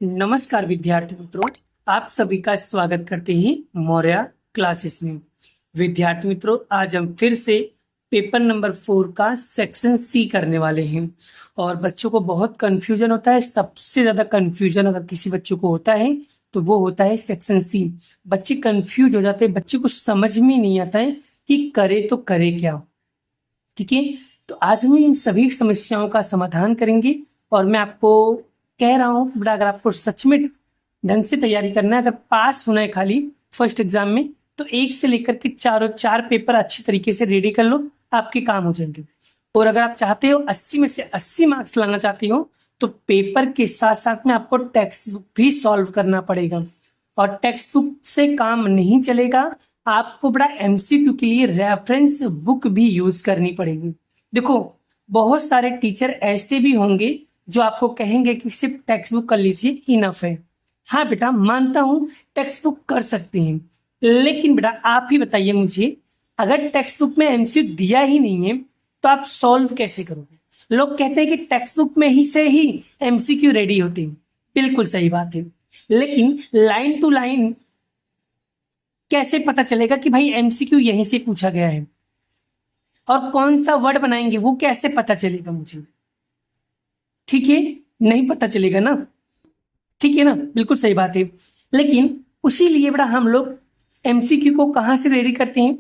नमस्कार विद्यार्थी मित्रों, आप सभी का स्वागत करते हैं मौर्य क्लासेस में। विद्यार्थी मित्रों, आज हम फिर से पेपर नंबर 4 का सेक्शन सी करने वाले हैं। और बच्चों को बहुत कंफ्यूजन होता है। सबसे ज्यादा कंफ्यूजन अगर किसी बच्चों को होता है तो वो होता है सेक्शन सी। बच्चे कंफ्यूज हो जाते हैं, बच्चे को समझ में नहीं आता है कि करे तो करे क्या। ठीक है, तो आज हम इन सभी समस्याओं का समाधान करेंगे। और मैं आपको कह रहा हूँ बेटा, अगर आपको सच में ढंग से तैयारी करना है, अगर पास होना है खाली फर्स्ट एग्जाम में, तो 1 से लेकर के चार पेपर अच्छी तरीके से रेडी कर लो, आपके काम हो जाएंगे। और अगर आप चाहते हो 80 में से 80 मार्क्स लाना चाहती हो, तो पेपर के साथ साथ में आपको टेक्स्ट बुक भी सॉल्व करना पड़ेगा। और टेक्स्ट बुक से काम नहीं चलेगा, आपको बड़ा एमसीक्यू के लिए रेफरेंस बुक भी यूज करनी पड़ेगी। देखो, बहुत सारे टीचर ऐसे भी होंगे जो आपको कहेंगे कि सिर्फ टेक्स्ट बुक कर लीजिए, इनफ है। हाँ बेटा, मानता हूं टेक्स्ट बुक कर सकते हैं, लेकिन बेटा आप ही बताइए मुझे, अगर टेक्स्ट बुक में एमसीक्यू दिया ही नहीं है तो आप सॉल्व कैसे करोगे? लोग कहते हैं कि टेक्स्ट बुक में ही से ही एमसीक्यू रेडी होते हैं। बिल्कुल सही बात है, लेकिन लाइन टू लाइन कैसे पता चलेगा कि भाई एमसीक्यू यहीं से पूछा गया है? और कौन सा वर्ड बनाएंगे वो कैसे पता चलेगा मुझे? ठीक है, नहीं पता चलेगा ना। ठीक है ना, बिल्कुल सही बात है। लेकिन उसी लिए बड़ा हम लोग एमसीक्यू को कहां से रेडी करते हैं?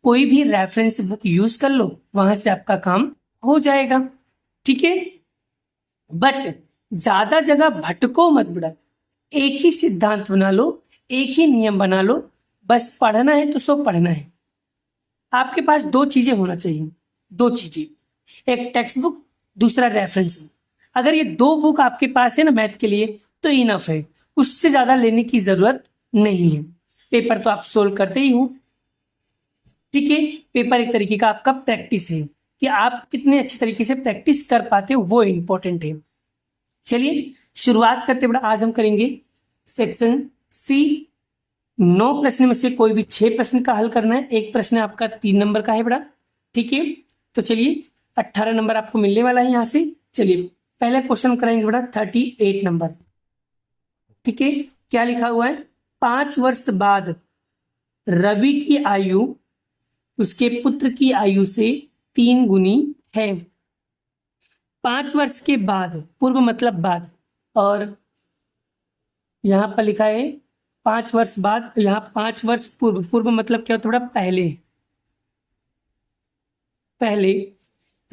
कोई भी रेफरेंस बुक यूज कर लो, वहां से आपका काम हो जाएगा। ठीक है, बट ज्यादा जगह भटको मत बेटा। एक ही सिद्धांत बना लो, एक ही नियम बना लो। बस पढ़ना है तो सो पढ़ना है। आपके पास 2 चीजें होना चाहिए, 2 चीजें, एक टेक्स्ट बुक, दूसरा रेफरेंस बुक। अगर ये 2 बुक आपके पास है ना मैथ के लिए, तो इनफ है, उससे ज्यादा लेने की जरूरत नहीं है। पेपर तो आप सोल्व करते ही हो। ठीक है, पेपर एक तरीके का आपका प्रैक्टिस है कि आप कितने अच्छे तरीके से प्रैक्टिस कर पाते हो, वो इंपॉर्टेंट है। चलिए शुरुआत करते बेटा। आज हम करेंगे सेक्शन सी। 9 प्रश्न में से कोई भी 6 प्रश्न का हल करना है। एक प्रश्न आपका 3 नंबर का है बेटा। ठीक है, तो चलिए 18 नंबर आपको मिलने वाला है यहाँ से। चलिए पहले क्वेश्चन कराएंगे बेटा 38 नंबर। ठीक है, क्या लिखा हुआ है? 5 वर्ष बाद रवि की आयु उसके पुत्र की आयु से 3 गुनी है। 5 वर्ष के बाद, पूर्व मतलब बाद, और यहाँ पर लिखा है 5 वर्ष बाद, यहाँ 5 वर्ष पूर्व। पूर्व मतलब क्या होता है बेटा? पहले। पहले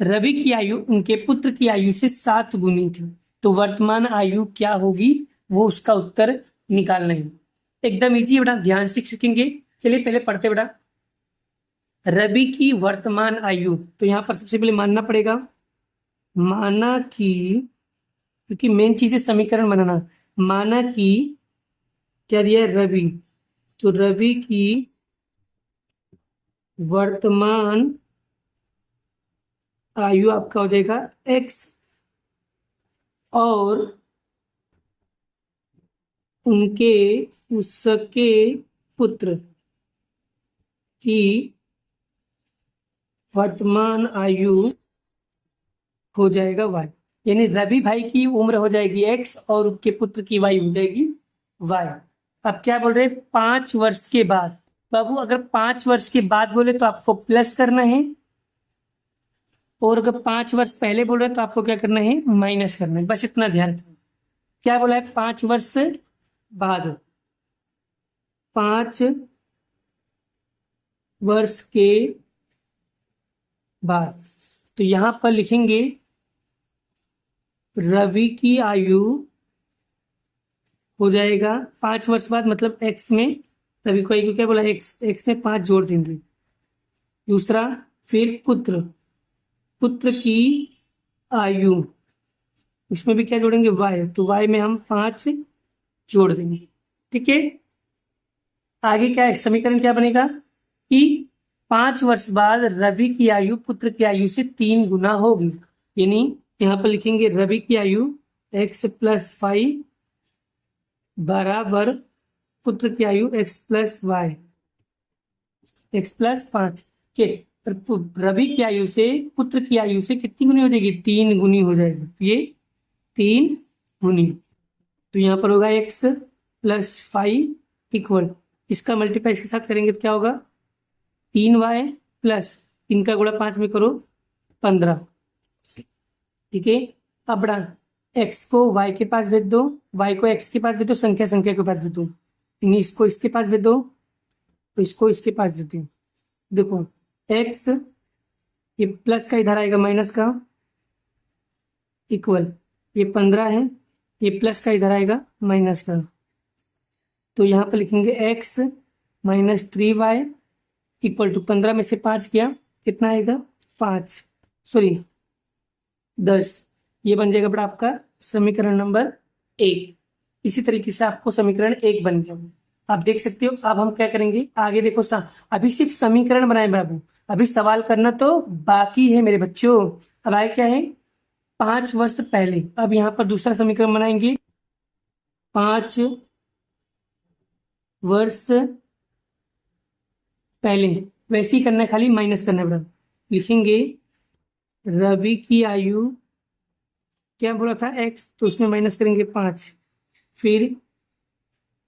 रवि की आयु उनके पुत्र की आयु से 7 गुनी थी, तो वर्तमान आयु क्या होगी, वो उसका उत्तर निकालना है। एकदम इजी बेटा, ध्यान से सीखेंगे। चलिए पहले पढ़ते बेटा। रवि की वर्तमान आयु, तो यहाँ पर सबसे पहले मानना पड़ेगा, माना कि, क्योंकि मेन चीज है समीकरण बनाना। माना कि क्या दिया है? रवि, तो रवि की वर्तमान आयु आपका हो जाएगा x, और उनके उसके पुत्र की वर्तमान आयु हो जाएगा y। यानी रवि भाई की उम्र हो जाएगी x और उनके पुत्र की वाई हो जाएगी y। अब क्या बोल रहे हैं? 5 वर्ष के बाद। बाबू अगर 5 वर्ष के बाद बोले तो आपको प्लस करना है, और अगर 5 वर्ष पहले बोल रहे तो आपको क्या करना है? माइनस करना है। बस इतना ध्यान रखना। क्या बोला है? 5 वर्ष बाद, 5 वर्ष के बाद, तो यहां पर लिखेंगे रवि की आयु हो जाएगा 5 वर्ष बाद, मतलब एक्स में रवि को आयु क्या बोला? एक्स में 5 जोड़ देंगे। दूसरा फिर पुत्र, पुत्र की आयु, इसमें भी क्या जोड़ेंगे? वाई, तो वाई में हम 5 जोड़ देंगे। ठीक है, आगे क्या है? समीकरण क्या बनेगा कि 5 वर्ष बाद रवि की आयु पुत्र की आयु से 3 गुना होगी। यानी यहाँ पर लिखेंगे रवि की आयु x + 5 बराबर पुत्र की आयु x + y, x + 5 के। रवि की आयु से पुत्र की आयु से कितनी गुनी हो जाएगी? 3 गुनी हो जाएगी। ये 3 गुनी। तो यहाँ पर होगा x प्लस 5 इक्वल, इसका मल्टीप्लाई इसके साथ करेंगे तो क्या होगा 3y प्लस इनका गुणा 5 में करो 15। ठीक है, अब बढ़ा x को y के पास भेज दो, y को x के पास भेज दो, संख्या संख्या के पास भेज दो, यानी इसको इसके पास भेज दो तो इसको इसके पास देते हैं। देखो x ये प्लस का इधर आएगा माइनस का इक्वल, ये 15 है, ये प्लस का इधर आएगा माइनस का, तो यहाँ पर लिखेंगे x minus 3y equal to 15 में से 5 किया कितना आएगा 10। ये बन जाएगा बड़ा आपका समीकरण नंबर 1। इसी तरीके से आपको समीकरण 1 बन गया, आप देख सकते हो। अब हम क्या करेंगे आगे, देखो अभी सिर्फ समीकरण बनाए बाबू, अभी सवाल करना तो बाकी है मेरे बच्चों। अब आए क्या है 5 वर्ष पहले, अब यहाँ पर दूसरा समीकरण बनाएंगे 5 वर्ष पहले, वैसे ही करना है, खाली माइनस करना है बड़ा। लिखेंगे रवि की आयु क्या बोला था x, तो उसमें माइनस करेंगे 5, फिर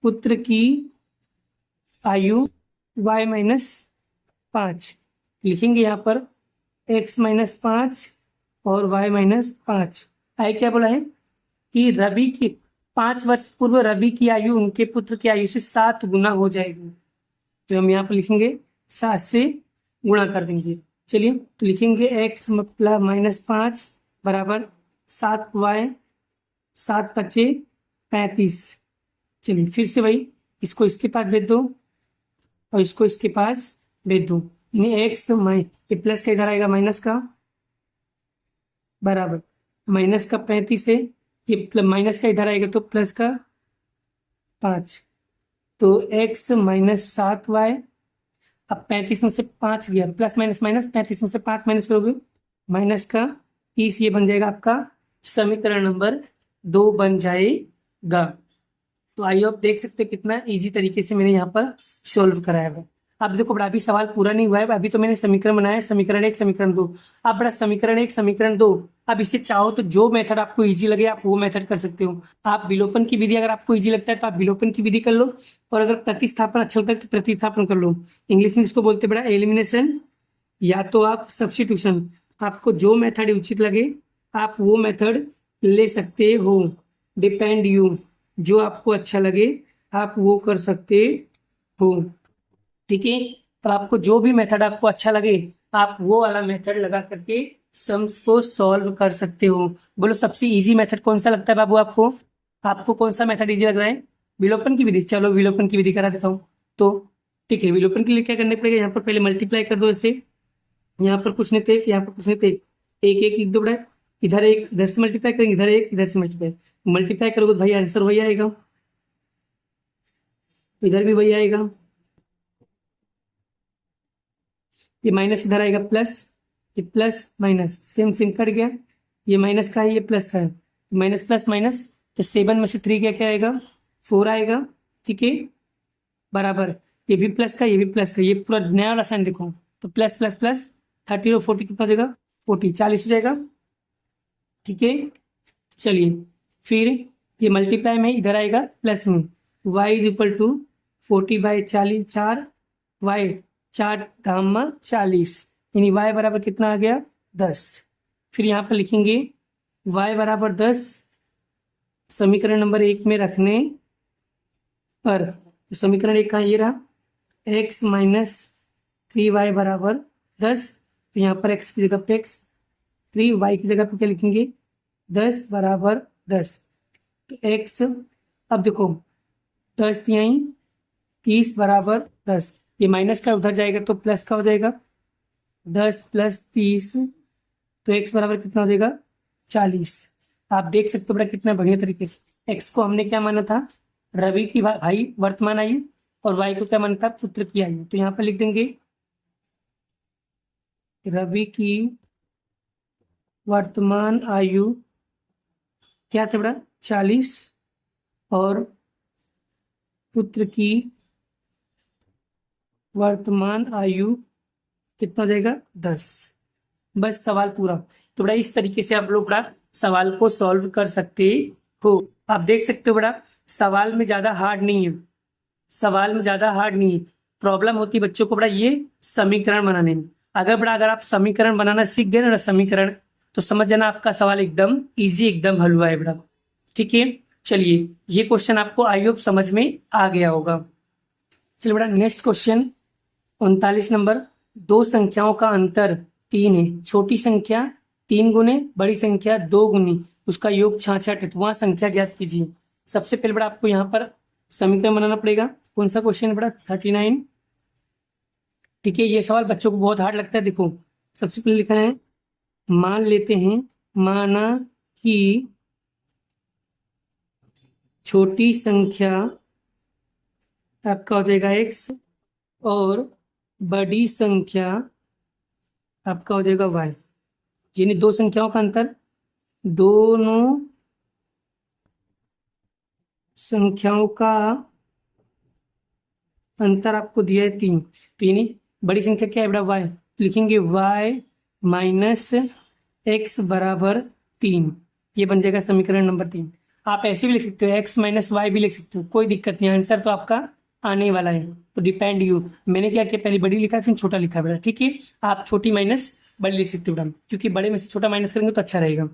पुत्र की आयु y माइनस 5, लिखेंगे यहाँ पर x माइनस 5 और y माइनस 5। आय क्या बोला है कि रवि की 5 वर्ष पूर्व रवि की आयु उनके पुत्र की आयु से 7 गुना हो जाएगी, तो हम यहाँ पर लिखेंगे 7 से गुणा कर देंगे। चलिए तो लिखेंगे x माइनस 5 बराबर 7y, 7 पचे 35। चलिए फिर से भाई इसको इसके पास भेज दो और इसको इसके पास भेज दो, यानी x ये प्लस का इधर आएगा माइनस का बराबर माइनस का 35 है, ये माइनस का इधर आएगा तो प्लस का 5, तो x माइनस 7y। अब 35 में से 5 गया, प्लस माइनस माइनस, 35 में से 5 माइनस करोगे माइनस का 30, ये बन जाएगा आपका समीकरण नंबर 2 बन जाएगा। तो आइए आप देख सकते हो कितना इजी तरीके से मैंने यहाँ पर सॉल्व कराया है। अब देखो बड़ा अभी सवाल पूरा नहीं हुआ है, अभी तो मैंने समीकरण बनाया, समीकरण 1 समीकरण 2। अब बड़ा समीकरण 1 समीकरण 2, अब इसे चाहो तो जो मेथड आपको इजी लगे आप वो मेथड कर सकते हो। आप विलोपन की विधि अगर आपको इजी लगता है तो आप विलोपन की विधि कर लो, और अगर प्रतिस्थापन अच्छा लगता है तो प्रतिस्थापन कर लो। इंग्लिश में इसको बोलते बड़ा एलिमिनेशन या तो आप सब्स्टिट्यूशन, आपको जो मेथड उचित लगे आप वो मेथड ले सकते हो, डिपेंड यू, जो आपको अच्छा लगे आप वो कर सकते हो। ठीक है, तो आपको जो भी मेथड आपको अच्छा लगे आप वो वाला मेथड लगा करके सम्स को सॉल्व कर सकते हो। बोलो सबसे इजी मेथड कौन सा लगता है बाबू आपको, आपको कौन सा मेथड इजी लग रहा है? विलोपन की विधि। चलो विलोपन की विधि करा देता हूँ। तो ठीक है, विलोपन के लिए क्या करने पड़ेगा, यहाँ पर पहले मल्टीप्लाई कर दो ऐसे, यहाँ पर कुछ नहीं थे, यहाँ पर कुछ नहीं थे, एक एक लिख दो बड़ा, इधर एक इधर से मल्टीप्लाई करेंगे, इधर एक इधर से मल्टीप्लाई करोगे तो भाई आंसर वही आएगा, इधर भी वही आएगा, ये माइनस इधर आएगा प्लस, ये plus minus same same cut गया, ये माइनस का है ये प्लस का है, माइनस प्लस माइनस, तो 7 में से 3 क्या आएगा 4 आएगा। ठीक है, बराबर ये भी प्लस का ये भी प्लस का, ये पूरा नया वाला साइन देखो, तो प्लस प्लस प्लस 30 और 40 कितना हो जाएगा 40, 40 हो जाएगा। ठीक है, चलिए फिर ये मल्टीप्लाई में इधर आएगा प्लस में, y is equal to 40/40 4, y 4 धामा 40, यानी y बराबर कितना आ गया 10। फिर यहाँ पर लिखेंगे y बराबर 10 समीकरण नंबर 1 में रखने पर, तो समीकरण 1 का ये रहा, x माइनस 3y बराबर 10, तो यहाँ पर x की जगह पे x, 3y की जगह पे क्या लिखेंगे 10 बराबर 10, तो x, अब देखो 10 तिहाई 30 बराबर 10, ये माइनस का उधर जाएगा तो प्लस का हो जाएगा 10 प्लस 30, तो x बराबर कितना हो जाएगा 40। आप देख सकते हो बड़ा कितना बढ़िया तरीके से, x को हमने क्या माना था रवि की भाई वर्तमान आयु, और y को क्या माना था पुत्र की आयु, तो यहाँ पर लिख देंगे रवि की वर्तमान आयु क्या था बड़ा 40 और पुत्र की वर्तमान आयु कितना हो जाएगा 10। बस सवाल पूरा। तो बड़ा इस तरीके से आप लोग बड़ा सवाल को सॉल्व कर सकते हो। आप देख सकते हो बड़ा, सवाल में ज्यादा हार्ड नहीं है, सवाल में ज्यादा हार्ड नहीं है। प्रॉब्लम होती है बच्चों को बड़ा ये समीकरण बनाने में। अगर आप समीकरण बनाना सीख गए ना समीकरण, तो समझ जाना आपका सवाल एकदम इजी, एकदम हलवा है बड़ा। ठीक है, चलिए ये क्वेश्चन आपको आई होप समझ में आ गया होगा। चलिए बड़ा, नेक्स्ट क्वेश्चन 39 नंबर। दो संख्याओं का अंतर 3 है, छोटी संख्या 3 गुने, बड़ी संख्या 2 गुनी, उसका योग 66 है, तो वहां संख्या ज्ञात कीजिए। सबसे पहले बड़ा आपको यहाँ पर समीकरण बनाना पड़ेगा। कौन सा क्वेश्चन है बड़ा? 39। ठीक है, ये सवाल बच्चों को बहुत हार्ड लगता है। देखो, सबसे पहले लिखना है, मान लेते हैं, माना कि छोटी संख्या आपका हो जाएगा x और बड़ी संख्या आपका हो जाएगा y। यानी दो संख्याओं का अंतर, दोनों संख्याओं का अंतर आपको दिया है 3। तो यानी बड़ी संख्या क्या है बेटा? y। तो लिखेंगे y माइनस एक्स बराबर 3। ये बन जाएगा समीकरण नंबर 3। आप ऐसे भी लिख सकते हो, x माइनस वाई भी लिख सकते हो, कोई दिक्कत नहीं। आंसर तो आपका आने वाला है, तो डिपेंड यू। मैंने क्या किया, पहले बड़ी लिखा है फिर छोटा लिखा है बेटा। ठीक है, आप छोटी माइनस बड़ी लिख सकते हो बेटा, क्योंकि बड़े में से छोटा माइनस करेंगे तो अच्छा रहेगा।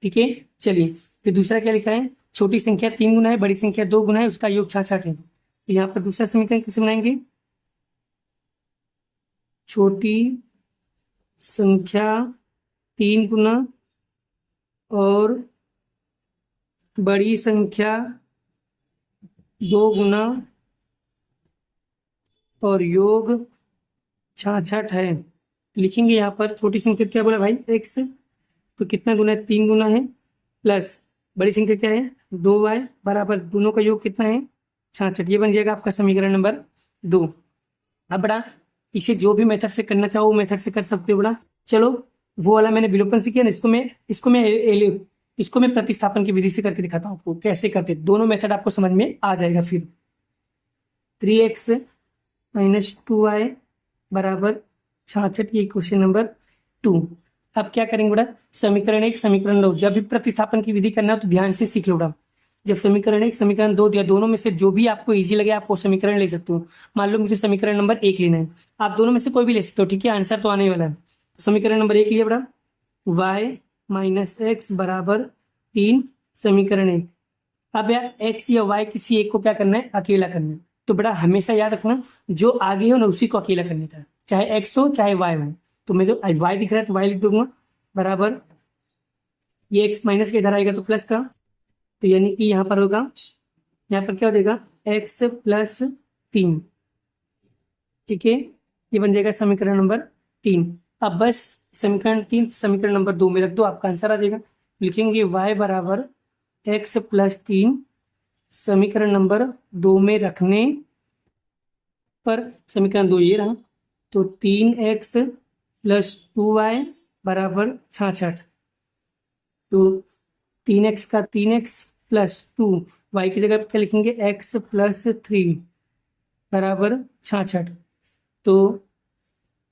ठीक है, चलिए फिर दूसरा क्या लिखा है, छोटी संख्या 3 गुना है, बड़ी संख्या 2 गुना है, उसका योग 66 है। तो यहाँ पर दूसरा समीकरण कैसे बनाएंगे? छोटी संख्या 3 गुना और बड़ी संख्या 2 गुना और योग 66 है। लिखेंगे यहाँ पर छोटी संख्या क्या बोला भाई? x, तो कितना गुना है? 3 गुना है, प्लस बड़ी संख्या क्या है? 2y बराबर दोनों का योग कितना है? 66। ये बन जाएगा आपका समीकरण नंबर 2। अब बड़ा इसे जो भी मेथड से करना चाहो वो मेथड से कर सकते हो बड़ा। चलो वो वाला मैंने विलोपन से किया ना, इसको मैं प्रतिस्थापन की विधि से करके दिखाता हूँ आपको कैसे करते। दोनों मेथड आपको समझ में आ जाएगा। फिर 3x माइनस 2y बराबर 66, ये क्वेश्चन नंबर 2। अब क्या करेंगे बड़ा? समीकरण 1 समीकरण 2, जब भी प्रतिस्थापन की विधि करना हो तो ध्यान से सीख लो बड़ा। जब समीकरण 1 समीकरण 2 दिया, दोनों में से जो भी आपको इजी लगे आप वो समीकरण ले सकते हो। मान लो मुझे समीकरण नंबर 1 लेना है, आप दोनों में से कोई भी ले सकते हो। ठीक है, आंसर तो आने वाला है। समीकरण नंबर 1 लिया बड़ा, y माइनस एक्स बराबर 3, समीकरण 1। अब यार x या y किसी एक को क्या करना है? अकेला करना है। तो बड़ा हमेशा याद रखना, जो आगे हो ना उसी को अकेला करने का है, चाहे x हो चाहे y हो। तो मैं जो y दिख रहा है तो y लिख दूंगा, बराबर ये x माइनस के इधर आएगा तो प्लस का, तो यानी कि यहाँ पर होगा, यहाँ पर क्या हो जाएगा? x plus 3। ठीक है, ये बन जाएगा समीकरण नंबर 3। अब बस समीकरण 3 समीकरण नंबर 2 में रख दो, आपका आंसर आ जाएगा। लिखेंगे y बराबर x प्लस 3, समीकरण नंबर 2 में रखने पर समीकरण 2 ये रहा, तो 3x प्लस 2y बराबर 66। तो 3x का 3x प्लस 2, y की जगह पर क्या लिखेंगे? x प्लस 3 बराबर 66। तो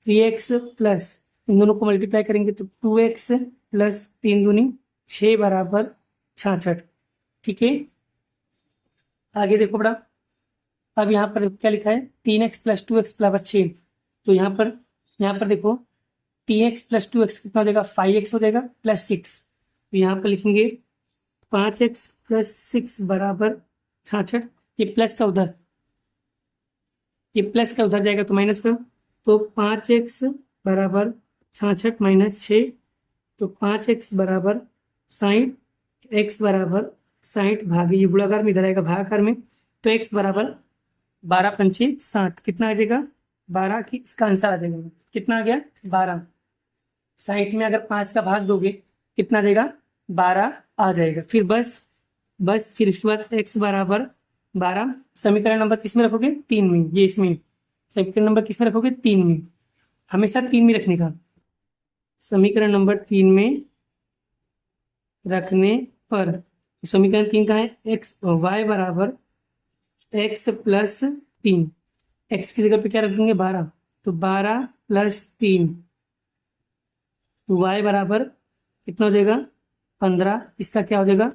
3x प्लस, इन दोनों को मल्टीप्लाई करेंगे तो 2x प्लस 3 दूनी 6 बराबर 66। ठीक है, आगे देखो बड़ा। अब यहाँ पर क्या लिखा है? 3x प्लस 2x बराबर 6। तो यहाँ पर देखो 3x प्लस 2x कितना हो जाएगा? 5x हो जाएगा प्लस 6। तो यहाँ पर लिखेंगे 5x प्लस 6 बराबर 66। ये प्लस का उधर, ये प्लस का उधर जाएगा तो माइनस का, तो 5x बराबर 66 माइनस 6, तो 5x बराबर 60, x बराबर 60 भागे ये गुणाकार में इधर आएगा भागाकार में, तो x बराबर 12 पंचे 60, कितना आ जाएगा? 12 की इसका आंसर आ जाएगा। कितना आ गया? 12। 60 में अगर 5 का भाग दोगे कितना आ जाएगा? 12 आ जाएगा। फिर बस फिर उसके बाद x बराबर 12, समीकरण नंबर किस में रखोगे? 3 में। ये इसमें समीकरण नंबर किस में रखोगे? 3 में, हमेशा 3 में रखने का। समीकरण नंबर 3 में रखने पर समीकरण 3 का है x y बराबर x प्लस 3, x की जगह पे क्या रख देंगे? 12, तो 12 प्लस 3, y बराबर कितना हो जाएगा? 15, इसका क्या हो जाएगा?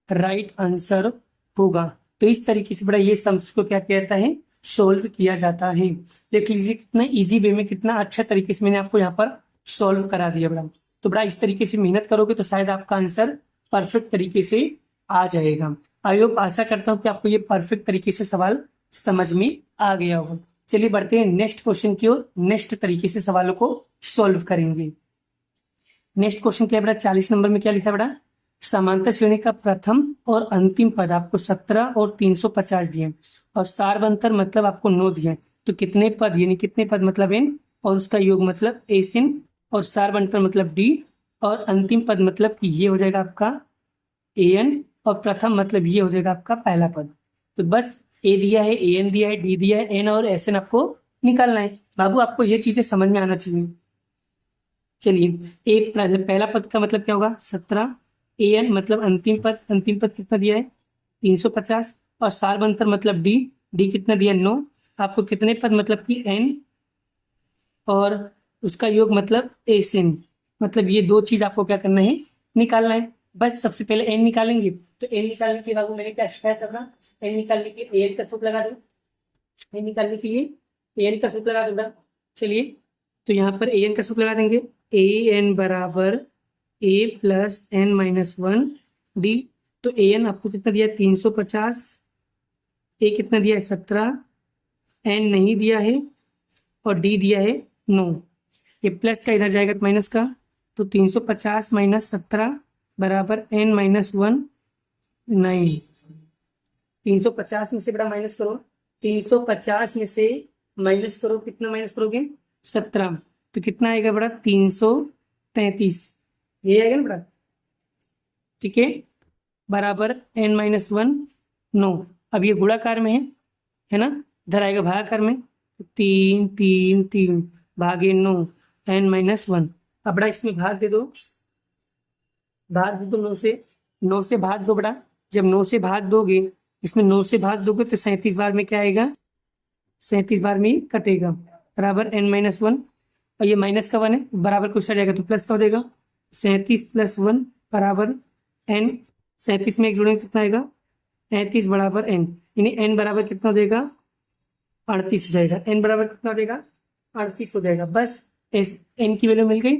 राइट आंसर होगा। तो इस तरीके से बड़ा ये सम्स को क्या कहता है, सॉल्व किया जाता है। देख लीजिए कितना इजी वे में, कितना अच्छा तरीके से मैंने आपको यहाँ पर सॉल्व करा दिया बड़ा। तो बड़ा इस तरीके से मेहनत करोगे तो शायद आपका आंसर परफेक्ट तरीके से आ जाएगा। आई होप, आशा करता हूँ कि आपको ये परफेक्ट तरीके से सवाल समझ में आ गया होगा। चलिए बढ़ते हैं नेक्स्ट क्वेश्चन की ओर, नेक्स्ट तरीके से सवालों को सॉल्व करेंगे। नेक्स्ट क्वेश्चन क्या है बेटा, 40 नंबर में क्या लिखा है बेटा, समांतर श्रेणी का प्रथम और अंतिम पद आपको 17 और 350 दिए और सारवंतर मतलब आपको 9 दिए। तो कितने पद, यानी कितने पद मतलब n और उसका योग मतलब a sin और सारवंतर मतलब d और अंतिम पद मतलब कि ये हो जाएगा आपका an और प्रथम मतलब ये हो जाएगा आपका पहला पद। तो बस a दिया है, an दिया है, d दिया है, n और sn आपको निकालना है। बाबू आपको ये चीजें समझ में आना चाहिए। चलिए ए पहला पद का मतलब क्या होगा 17, an मतलब अंतिम पद, अंतिम पद कितना दिया है 350 और सारवंतर मतलब d कितना दिया 9। आपको कितने पद मतलब कि n और उसका योग मतलब एसिन, मतलब ये दो चीज आपको क्या करना है, निकालना है। बस सबसे पहले n निकालेंगे। तो n निकालने के बाद मैंने क्या सिखाया था, n निकालने के लिए an का सूत्र लगा दो, n निकालने के लिए an का सूत्र लगा दो। चलिए तो यहाँ पर an का सूत्र लगा देंगे, an बराबर a plus n minus 1 d। तो an आपको कितना दिया है 350, a कितना दिया है 17, n नहीं दिया है और d दिया है 9। ये प्लस का इधर जाएगा तो माइनस का, तो 350 माइनस 17 बराबर n माइनस 1 9। 350 में से बड़ा माइनस करो, 350 में से माइनस करो, कितना माइनस करोगे 17, तो कितना आएगा बड़ा 333, ये आएगा ना बड़ा, ठीक है, बराबर n माइनस 1 9। अब ये गुणाकार में है ना, इधर आएगा भागाकार में, 3 3 3 भागे 9 n माइनस 1। अब बड़ा इसमें भाग दे दो, भाग दे दो 9 से, 9 से भाग दो बड़ा। जब 9 से भाग दोगे, इसमें 9 से भाग दोगे तो 37 बार में क्या आएगा, 37 बार में ही कटेगा, बराबर n माइनस 1। और ये माइनस का 1 है, बराबर कुछ जाएगा तो प्लस का हो जाएगा, 37 प्लस 1 बराबर n। 37 में एक जोड़ेंगे कितना आएगा 33 बराबर n, यानी n बराबर कितना हो जाएगा 38 हो जाएगा, n बराबर कितना हो जाएगा 38 हो जाएगा। बस n की वैल्यू मिल गई।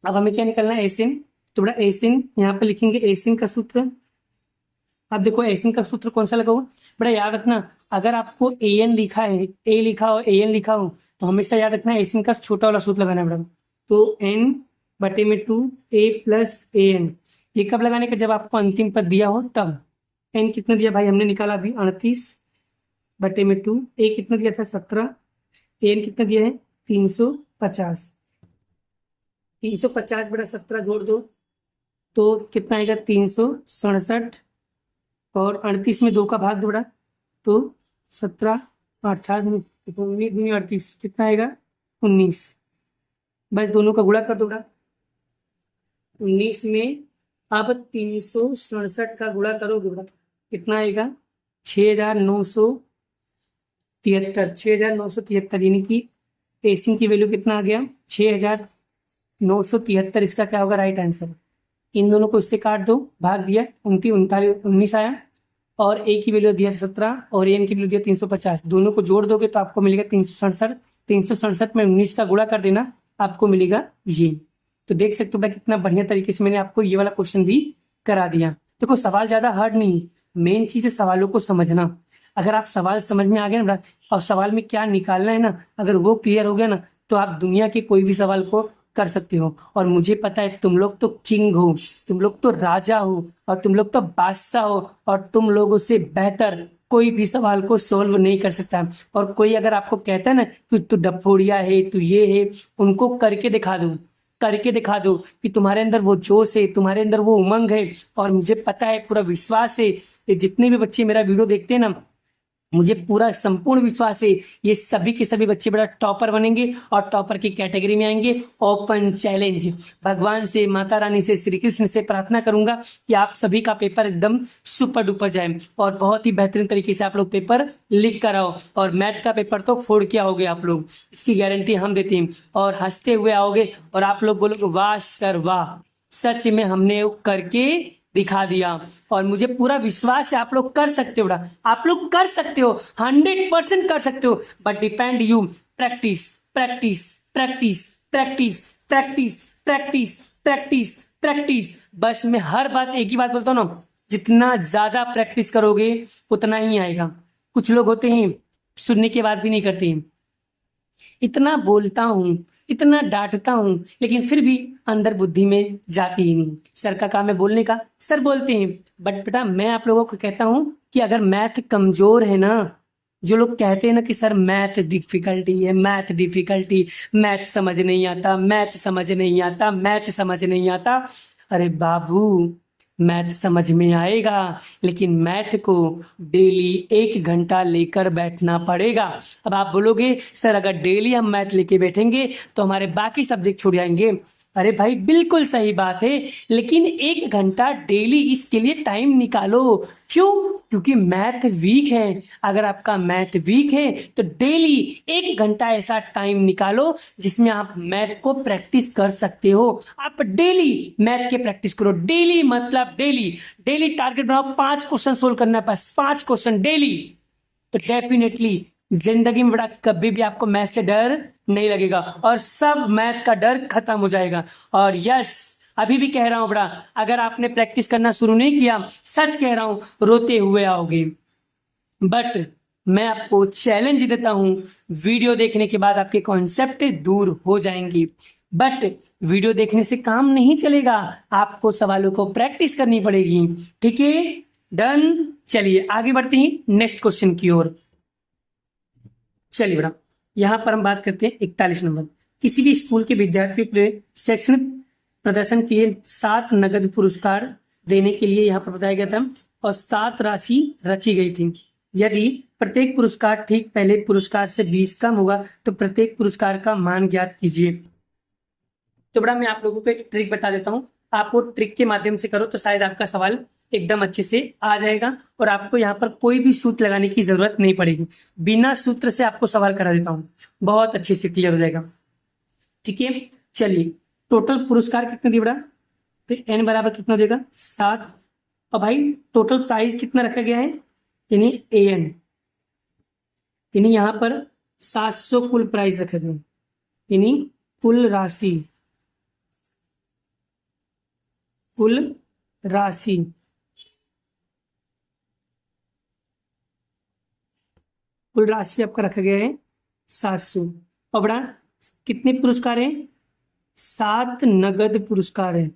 अब हमें क्या निकालना है एसिन। तो बड़ा एसिन यहाँ पे लिखेंगे, एसिन का सूत्र। अब देखो एसिन का सूत्र कौन सा लगा हुआ, बड़ा याद रखना, अगर आपको an लिखा है, a लिखा हो an लिखा हो तो हमेशा याद रखना एसिन का छोटा वाला सूत्र लगाना है बड़ा। तो n बटे में 2 a प्लस an, ये कब लगाने का, जब आपको अंतिम पद दिया हो तब। n कितना दिया भाई हमने निकाला अभी 38 बटे में 2, a कितना दिया था 17, an कितना दिया है 350, 350 बटा 17 जोड़ दो तो कितना आएगा 367 और 38 में 2 का भाग दो बड़ा, तो 17 18 38 कितना आएगा 19। बस दोनों का गुणा कर दो बड़ा, 19 में अब 367 का गुणा करोगे बड़ा, कितना आएगा 6973, 6973, यानी कि एसिन की वैल्यू कितना आ गया 6973। इसका क्या होगा राइट आंसर। इन दोनों को इससे काट दो, भाग दिया 19 आया और a की वैल्यू दिया 17 और n की वैल्यू दिया 350, दोनों को जोड़ दोगे तो आपको मिलेगा 367। 367 में 19 का गुणा कर देना, आपको मिलेगा ये। तो देख सकते हो कितना बढ़िया तरीके से मैंने आपको ये वाला क्वेश्चन भी करा दिया। देखो सवाल ज्यादा हार्ड नहीं, मेन चीज है सवालों को समझना। अगर आप सवाल समझ में आ गए ना और सवाल में क्या निकालना है ना, अगर वो क्लियर हो गया ना, तो आप दुनिया के कोई भी सवाल को कर सकते हो। और मुझे पता है तुम लोग तो किंग हो, तुम लोग तो राजा हो और तुम लोग तो बादशाह हो, और तुम लोगों से बेहतर कोई भी सवाल को सोल्व नहीं कर सकता। और कोई अगर आपको कहता है ना कि तू डफोड़िया है, तू ये है, उनको करके दिखा दो, करके दिखा दो कि तुम्हारे अंदर वो जोश है, तुम्हारे अंदर वो उमंग है। और मुझे पता है, पूरा विश्वास है कि जितने भी बच्चे मेरा वीडियो देखते हैं ना, मुझे पूरा संपूर्ण विश्वास है ये सभी के सभी बच्चे बड़ा टॉपर बनेंगे और टॉपर की कैटेगरी में आएंगे। ओपन चैलेंज, भगवान से, माता रानी से, श्री कृष्ण से प्रार्थना करूंगा कि आप सभी का पेपर एकदम सुपर डुपर जाए और बहुत ही बेहतरीन तरीके से आप लोग पेपर लिख कर आओ। और मैथ का पेपर तो फोड़ के आओगे आप लोग, इसकी गारंटी हम देते हैं। और हंसते हुए आओगे और आप लोग बोलोगे वाह सर वाह, सच में हमने करके दिखा दिया और मुझे पूरा विश्वास है आप लोग कर सकते हो बेटा, आप लोग कर सकते हो, 100% कर सकते हो, but depend you, practice practice practice practice practice practice practice practice. बस मैं हर बात एक ही बात बोलता हूँ ना, जितना ज्यादा प्रैक्टिस करोगे उतना ही आएगा। कुछ लोग होते हैं सुनने के बाद भी नहीं करते हैं, इतना बोलता हूँ, इतना डांटता हूँ, लेकिन फिर भी अंदर बुद्धि में जाती ही नहीं। सर का काम है बोलने का, सर बोलते हैं, बट बेटा मैं आप लोगों को कहता हूँ कि अगर मैथ कमजोर है ना, जो लोग कहते हैं ना कि सर मैथ डिफिकल्टी है, मैथ डिफिकल्टी, मैथ समझ नहीं आता, मैथ समझ नहीं आता, मैथ समझ नहीं आता, अरे बाबू मैथ समझ में आएगा, लेकिन मैथ को डेली 1 घंटा लेकर बैठना पड़ेगा। अब आप बोलोगे सर अगर डेली हम मैथ लेके बैठेंगे तो हमारे बाकी सब्जेक्ट छूट जाएंगे। अरे भाई बिल्कुल सही बात है, लेकिन 1 घंटा डेली इसके लिए टाइम निकालो। क्यों? क्योंकि मैथ वीक है। अगर आपका मैथ वीक है तो डेली 1 घंटा ऐसा टाइम निकालो जिसमें आप मैथ को प्रैक्टिस कर सकते हो। आप डेली मैथ के प्रैक्टिस करो, डेली मतलब डेली, डेली टारगेट बनाओ, 5 क्वेश्चन सोल्व करना है, बस 5 क्वेश्चन डेली। तो डेफिनेटली जिंदगी में बड़ा कभी भी आपको मैथ से डर नहीं लगेगा और सब मैथ का डर खत्म हो जाएगा। और यस, अभी भी कह रहा हूं बड़ा, अगर आपने प्रैक्टिस करना शुरू नहीं किया, सच कह रहा हूं रोते हुए आओगे। बट मैं आपको चैलेंज देता हूं, वीडियो देखने के बाद आपके कॉन्सेप्ट दूर हो जाएंगी। बट वीडियो देखने से काम नहीं चलेगा, आपको सवालों को प्रैक्टिस करनी पड़ेगी। ठीक है, डन। चलिए आगे बढ़ते हैं नेक्स्ट क्वेश्चन की ओर। चलिए बेटा, यहां पर हम बात करते हैं 41 नंबर। किसी भी स्कूल के विद्यार्थियों के शैक्षणिक प्रदर्शन के लिए 7 नगद पुरस्कार देने के लिए यहाँ पर बताया गया था और 7 राशि रखी गई थी। यदि प्रत्येक पुरस्कार ठीक पहले पुरस्कार से 20 कम होगा तो प्रत्येक पुरस्कार का मान ज्ञात कीजिए। तो बड़ा मैं आप लोगों को एक ट्रिक बता देता हूँ, आप वो ट्रिक के माध्यम से करो तो शायद आपका सवाल एकदम अच्छे से आ जाएगा और आपको यहाँ पर कोई भी सूत्र लगाने की जरूरत नहीं पड़ेगी। बिना सूत्र से आपको सवाल करा देता हूँ, बहुत अच्छे से क्लियर हो जाएगा। ठीक है, चलिए टोटल पुरस्कार कितने दिए बड़ा, तो n बराबर कितना हो जाएगा 7। और भाई टोटल प्राइस कितना रखा गया है, यानी an, यानी यहाँ पर 700 कुल प्राइस रखा गया, यानी कुल राशि, कुल राशि, कुल राशि आपका रखा गया है 700। और बड़ा कितने पुरस्कार हैं, 7 नगद पुरस्कार है।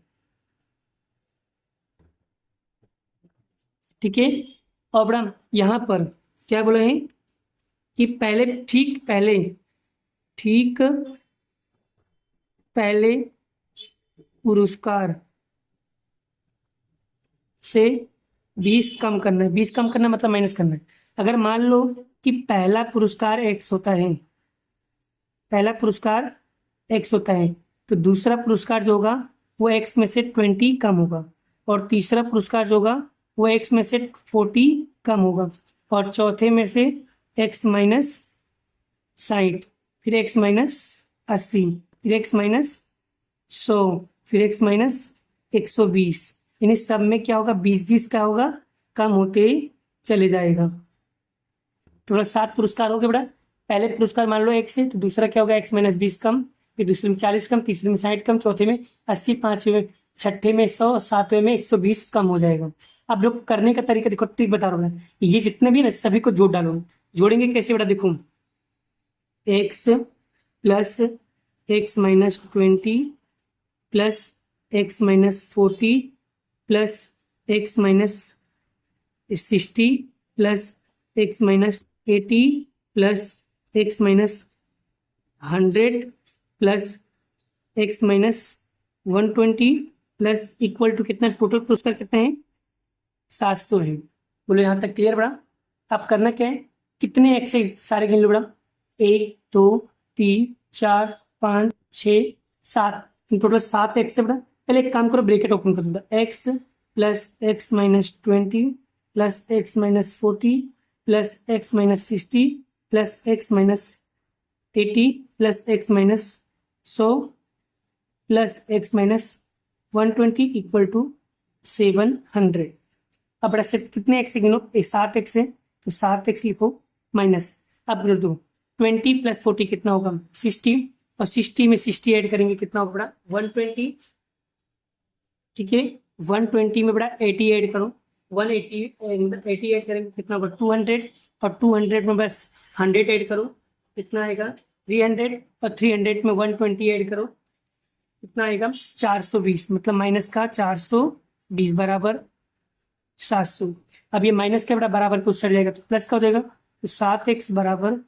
ठीक है, और बड़ा यहां पर क्या बोले हैं कि ठीक पहले पुरस्कार से 20 कम करना है। 20 कम करना मतलब माइनस करना है। अगर मान लो कि पहला पुरस्कार x होता है, पहला पुरस्कार x होता है, तो दूसरा पुरस्कार जो होगा वो x में से 20 कम होगा, और तीसरा पुरस्कार जो होगा वो x में से 40 कम होगा, और चौथे में से x माइनस 60, फिर x माइनस 80, फिर x माइनस 100, फिर x माइनस 120। यानी सब में क्या होगा, 20-20 का होगा, कम होते चले जाएगा। टोटल 7 पुरस्कार हो गए बेटा। पहले पुरस्कार मान लो x है, तो दूसरा क्या होगा x माइनस 20 कम, फिर दूसरे में 40 कम, तीसरे में 60 कम, चौथे में 80, पांचवें छठे में 100, सातवें में 120 कम हो जाएगा। अब लोग करने का तरीका देखो, ट्रिक बता रहा हूँ, ये जितने भी ना सभी को जोड़ डालो। जोड़ेंगे कैसे बेटा, देखो x plus x minus 20 plus x minus 40 plus x minus 60 plus x minus 80 plus x minus 100 plus x minus 120 plus equal to कितना, टोटल पुरस्कार कितने हैं, 700 है। बोलो यहाँ तक क्लियर बड़ा। अब करना क्या है, कितने x है सारे गिन लो बड़ा, 1 2 3 4 5 6 7, टोटल 7 x है बड़ा। पहले एक काम करो, ब्रैकेट ओपन कर दो, x plus x minus 20 plus x minus 40 plus x minus 60 plus x minus 80 plus x minus 100 plus x minus 120 equal to 700। अब बड़ा सेट कितने एक्स से गिनो, 7x है तो 7x लिखो माइनस, अब कर दो 20 + 40 कितना होगा 60, और 60 में 60 ऐड करेंगे कितना होगा बड़ा 120। ठीक है, 120 में बड़ा 80 ऐड करो, 180 80 ऐड करेंगे कितना होगा 200, और 200 में बस 100 ऐड करो कितना आएगा 300, और 300 में 120 ऐड करो कितना आएगा 420, मतलब माइनस का 420 बराबर 700। अब ये माइनस के बराबर कुछ चढ़ जाएगा तो प्लस का हो जाएगा, तो 7x बराबर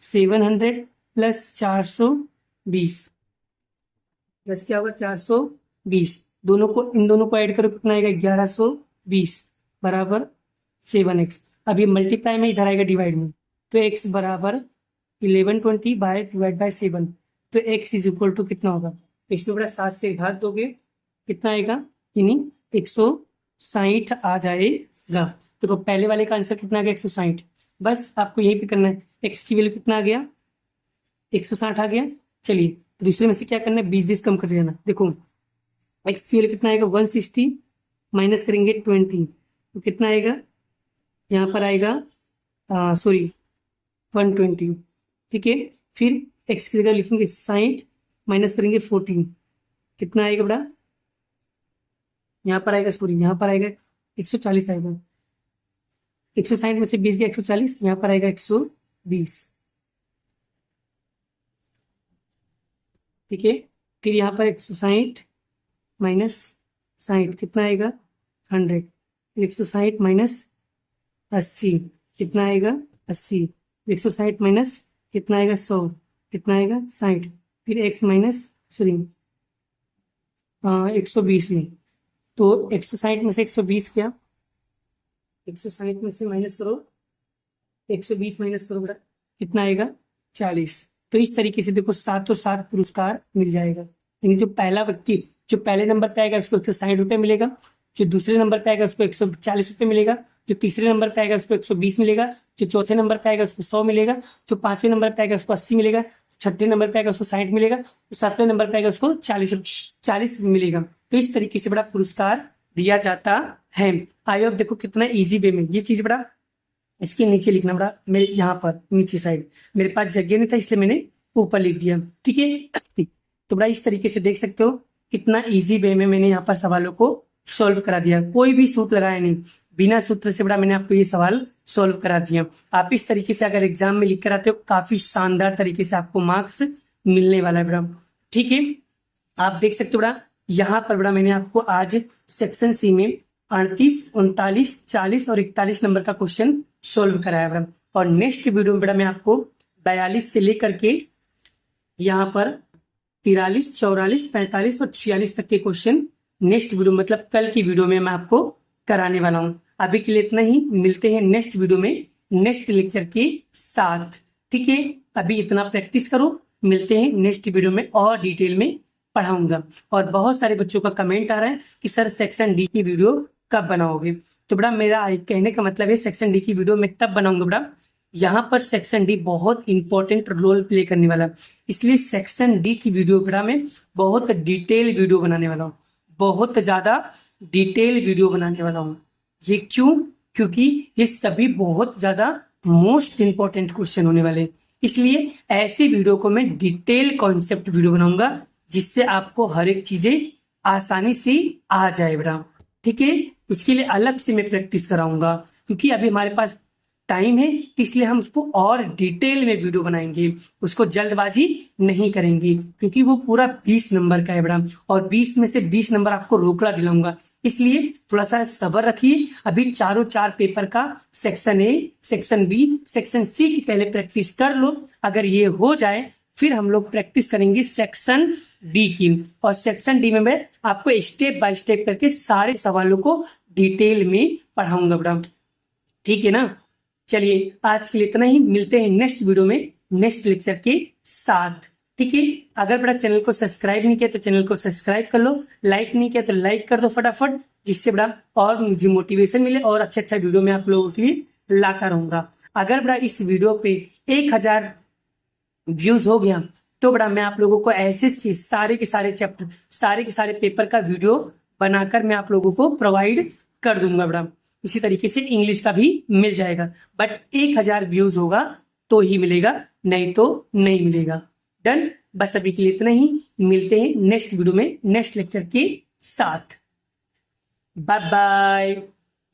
700 + 420 प्लस क्या होगा 420, दोनों को इन दोनों को ऐड करो कितना आएगा 1120 बराबर 7x। अब ये मल्टीप्लाई में इधर आएगा डिवाइड में, तो x बराबर 1120/7, तो x = कितना होगा, इसमें बड़ा 7 से घात दोगे कितना आएगा यानी 160 आ जाएगा। तो पहले वाले का आंसर कितना आ गया 160, बस आपको यही पे करना है, x की वैल्यू कितना आ गया 160 आ गया। चलिए दूसरे में से क्या करना है 20 कम कर देना, देखो x की वैल्यू कितना आएगा 160 माइनस करेंगे 20 तो कितना आएगा, यहाँ पर आएगा सॉरी 120। ठीक है, फिर x की जगह लिखेंगे 60 माइनस करेंगे 14 कितना आएगा बड़ा, यहाँ पर आएगा सॉरी यहाँ पर आएगा 140 आएगा, 160 में से 20 गया 140, यहाँ पर आएगा 120। ठीक है, फिर यहाँ पर 160 माइनस 60 कितना आएगा 100, 160 माइनस 80 कितना आएगा 80, 160 माइनस कितना आएगा 100 कितना आएगा 60, फिर x माइनस सॉरी 120 में, तो 160 में से 120 क्या 160 में से माइनस करो 120 माइनस करो बेटा कितना आएगा 40। तो इस तरीके से देखो 7 पुरस्कार मिल जाएगा, यानी जो पहला व्यक्ति जो पहले नंबर पे आएगा उसको 160 रुपये मिलेगा, जो दूसरे नंबर पे आएगा उसको 140 रुपये मिलेगा, जो तीसरे नंबर पे आएगा उसको 120 मिलेगा, जो चौथे नंबर पे आएगा उसको 100 मिलेगा, जो पांचवें नंबर पे आएगा उसको 80 मिलेगा, छठे नंबर पे आएगा उसको 60 मिलेगा, जो सातवें नंबर पे आएगा उसको 40 मिलेगा। तो इस तरीके से बड़ा पुरस्कार दिया जाता है। आई होप देखो कितना इजी वे में ये चीज बड़ा, इसके नीचे लिखना बड़ा, मेरे यहाँ पर नीचे साइड मेरे पास जगह नहीं था इसलिए मैंने ऊपर लिख दिया। ठीक है, तो बड़ा इस तरीके से देख सकते हो कितना इजी वे में मैंने यहाँ पर सवालों को सॉल्व करा दिया, कोई भी सूत्र लगाया नहीं, बिना सूत्र से बड़ा मैंने आपको ये सवाल सॉल्व करा दिया। आप इस तरीके से अगर एग्जाम में लिख कर आते हो काफी शानदार तरीके से आपको मार्क्स मिलने वाला है बड़ा। ठीक है, आप देख सकते हो बड़ा यहाँ पर बड़ा मैंने आपको आज सेक्शन सी में 38, 39, 40 और 41 नंबर का क्वेश्चन सोल्व कराया बड़ा, और नेक्स्ट वीडियो में बड़ा मैं आपको 42 से लेकर के यहाँ पर 43, 44, 45 और 46 तक के क्वेश्चन नेक्स्ट वीडियो मतलब कल की वीडियो में मैं आपको कराने वाला हूँ। अभी के लिए इतना ही, मिलते हैं नेक्स्ट वीडियो में नेक्स्ट लेक्चर के साथ। ठीक है, अभी इतना प्रैक्टिस करो, मिलते हैं नेक्स्ट वीडियो में और डिटेल में पढ़ाऊंगा। और बहुत सारे बच्चों का कमेंट आ रहा है कि सर सेक्शन डी की वीडियो कब बनाओगे, तो बड़ा मेरा कहने का मतलब है सेक्शन डी की वीडियो मैं तब बनाऊंगा बड़ा, यहाँ पर सेक्शन डी बहुत इंपॉर्टेंट रोल प्ले करने वाला, इसलिए सेक्शन डी की वीडियो बड़ा मैं बहुत डिटेल वीडियो बनाने वाला हूँ, बहुत ज्यादा डिटेल वीडियो बनाने वाला हूँ। ये क्यों, क्योंकि ये सभी बहुत ज्यादा मोस्ट इंपॉर्टेंट क्वेश्चन होने वाले, इसलिए ऐसी वीडियो को मैं डिटेल कॉन्सेप्ट वीडियो बनाऊंगा जिससे आपको हर एक चीजें आसानी से आ जाए बेटा। ठीक है, उसके लिए अलग से मैं प्रैक्टिस कराऊंगा, क्योंकि अभी हमारे पास टाइम है इसलिए हम उसको और डिटेल में वीडियो बनाएंगे, उसको जल्दबाजी नहीं करेंगे, क्योंकि वो पूरा 20 नंबर का है बेटा, और 20 में से 20 नंबर आपको रोकड़ा दिलाऊंगा, इसलिए थोड़ा सा सब्र रखिए। अभी चारों चार पेपर का section A, section B, section C की पहले प्रैक्टिस कर लो, अगर ये हो जाए फिर हम लोग प्रैक्टिस करेंगे सेक्शन डी की, और सेक्शन डी में मैं आपको स्टेप बाय स्टेप करके सारे सवालों को डिटेल में पढ़ाऊंगा बेटा। ठीक है ना, चलिए आज के लिए इतना ही, मिलते हैं नेक्स्ट वीडियो में नेक्स्ट लेक्चर के साथ। ठीक है, अगर बड़ा चैनल को सब्सक्राइब नहीं किया तो चैनल को सब्सक्राइब कर लो, लाइक नहीं किया तो लाइक कर दो फटाफट, जिससे बड़ा और मुझे मोटिवेशन मिले और अच्छा वीडियो में आप लोगों के लिए लाता रहूंगा। अगर बड़ा इस वीडियो पे 1000 व्यूज हो गया तो बड़ा मैं आप लोगों को एसएस के सारे चैप्टर, सारे के सारे पेपर का वीडियो बनाकर मैं आप लोगों को प्रोवाइड कर दूंगा बेटा। इसी तरीके से इंग्लिश का भी मिल जाएगा, बट 1000 व्यूज होगा तो ही मिलेगा, नहीं तो नहीं मिलेगा। डन। बस अभी के लिए इतना ही, मिलते हैं नेक्स्ट वीडियो में नेक्स्ट लेक्चर के साथ। Bye bye.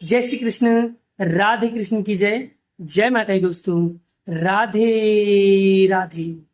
जय श्री कृष्ण, राधे कृष्ण की जय। जय माता दी दोस्तों, राधे राधे।